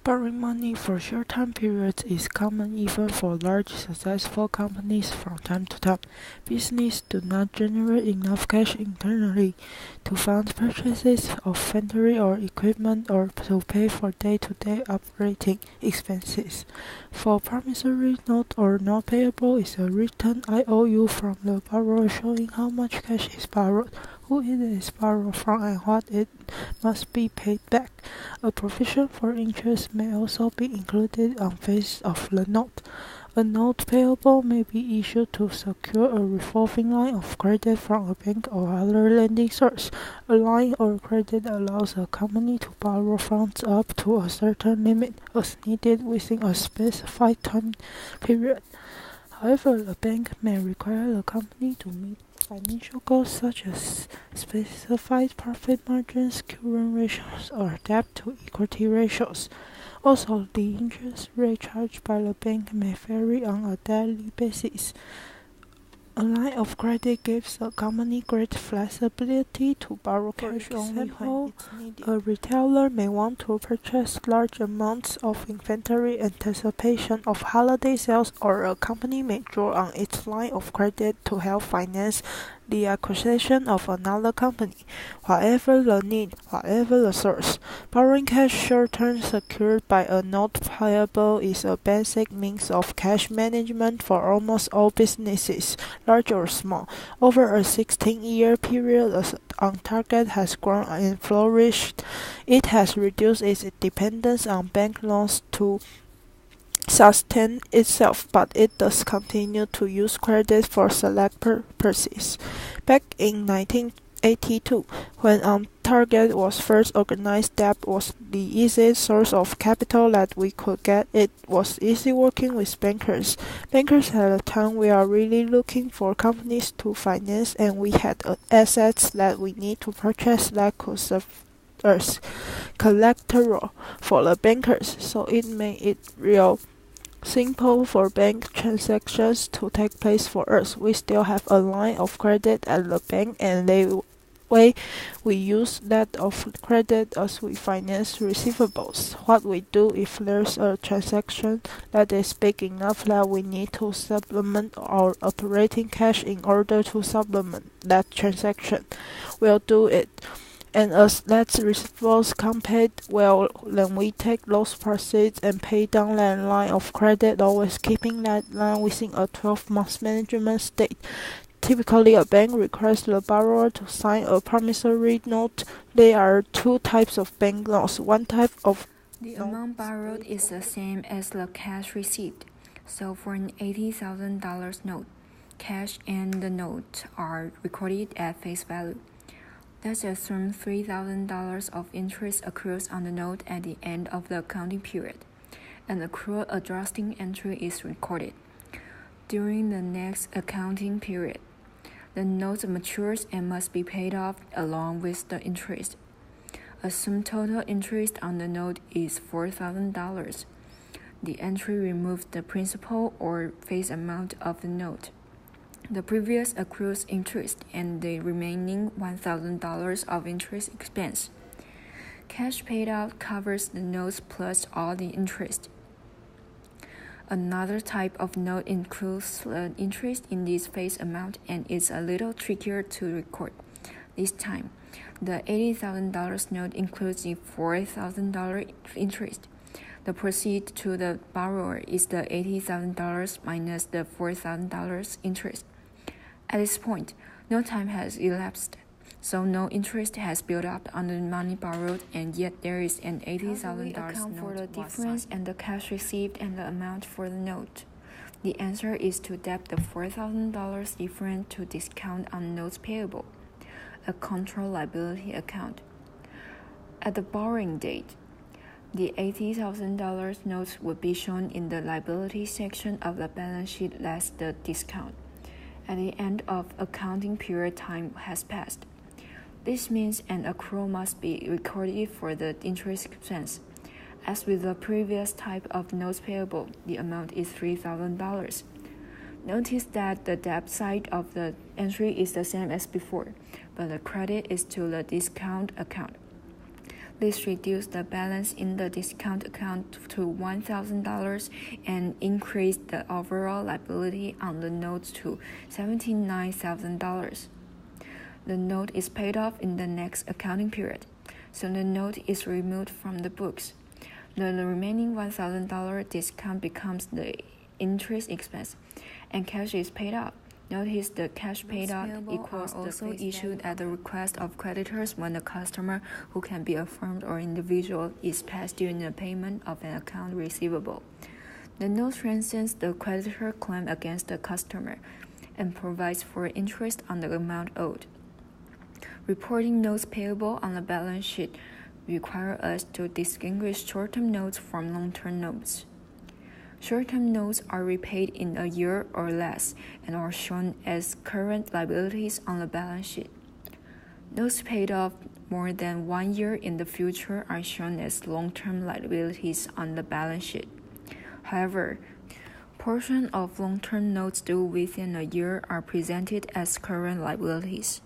Borrowing money for short-term periods is common even for large, successful companies from time to time. Businesses do not generate enough cash internally to fund purchases of inventory or equipment or to pay for day-to-day operating expenses. For promissory note or note payable is a written IOU from the borrower showing how much cash is borrowed, who it is borrowed from, and what it must be paid back. A provision for interest may also be included on face of the note. A note payable may be issued to secure a revolving line of credit from a bank or other lending source. A line or credit allows a company to borrow funds up to a certain limit as needed within a specified time period. However, the bank may require the company to meet financial goals such as specified profit margins, current ratios, or debt-to-equity ratios. Also, the interest rate charged by the bank may vary on a daily basis. A line of credit gives a company great flexibility to borrow cash only when it's needed. A retailer may want to purchase large amounts of inventory in anticipation of holiday sales, or a company may draw on its line of credit to help finance the acquisition of another company. Whatever the need, whatever the source, borrowing cash short-term secured by a note payable is a basic means of cash management for almost all businesses, large or small. Over a 16-year period, as OnTarget has grown and flourished, it has reduced its dependence on bank loans to sustain itself, but it does continue to use credit for select purposes. Back in 1982, when OnTarget was first organized, debt was the easiest source of capital that we could get. It was easy working with bankers. Bankers at a time we are really looking for companies to finance, and we had assets that we need to purchase that could serve as collateral for the bankers, so it made it real simple for bank transactions to take place for us. We still have a line of credit at the bank, and the way we use that of credit as we finance receivables. What we do if there's a transaction that is big enough that we need to supplement our operating cash in order to supplement that transaction, we'll do it. And as that receivables come paid, well, then we take those proceeds and pay down that line of credit, always keeping that line within a 12-month management state. Typically, a bank requires the borrower to sign a promissory note. There are two types of bank loans. One type of The amount borrowed is the same as the cash received. So for an $80,000 note, cash and the note are recorded at face value. Let's assume $3,000 of interest accrues on the note at the end of the accounting period. An accrual adjusting entry is recorded. During the next accounting period, the note matures and must be paid off along with the interest. Assume total interest on the note is $4,000. The entry removes the principal or face amount of the note, the previous accrued interest, and the remaining $1,000 of interest expense. Cash paid out covers the notes plus all the interest. Another type of note includes the interest in this face amount and is a little trickier to record. This time, the $80,000 note includes the $4,000 interest. The proceed to the borrower is the $80,000 minus the $4,000 interest. At this point, no time has elapsed, so no interest has built up on the money borrowed, and yet there is an $80,000 note. Account for the difference and the cash received and the amount for the note. The answer is to debit the $4,000 difference to discount on notes payable, a control liability account. At the borrowing date, the $80,000 notes would be shown in the liability section of the balance sheet less the discount. At the end of accounting period, time has passed. This means an accrual must be recorded for the interest expense. As with the previous type of notes payable, the amount is $3,000. Notice that the debit side of the entry is the same as before, but the credit is to the discount account. This reduced the balance in the discount account to $1,000 and increased the overall liability on the note to $79,000. The note is paid off in the next accounting period, so the note is removed from the books. The remaining $1,000 discount becomes the interest expense, and cash is paid out. Notice the cash paid out equals also issued at the request of creditors when the customer, who can be a firm or individual, is past due in the payment of an account receivable. The note strengthens the creditor claim against the customer and provides for interest on the amount owed. Reporting notes payable on the balance sheet require us to distinguish short-term notes from long-term notes. Short-term notes are repaid in a year or less and are shown as current liabilities on the balance sheet. Notes paid off more than 1 year in the future are shown as long-term liabilities on the balance sheet. However, portions of long-term notes due within a year are presented as current liabilities.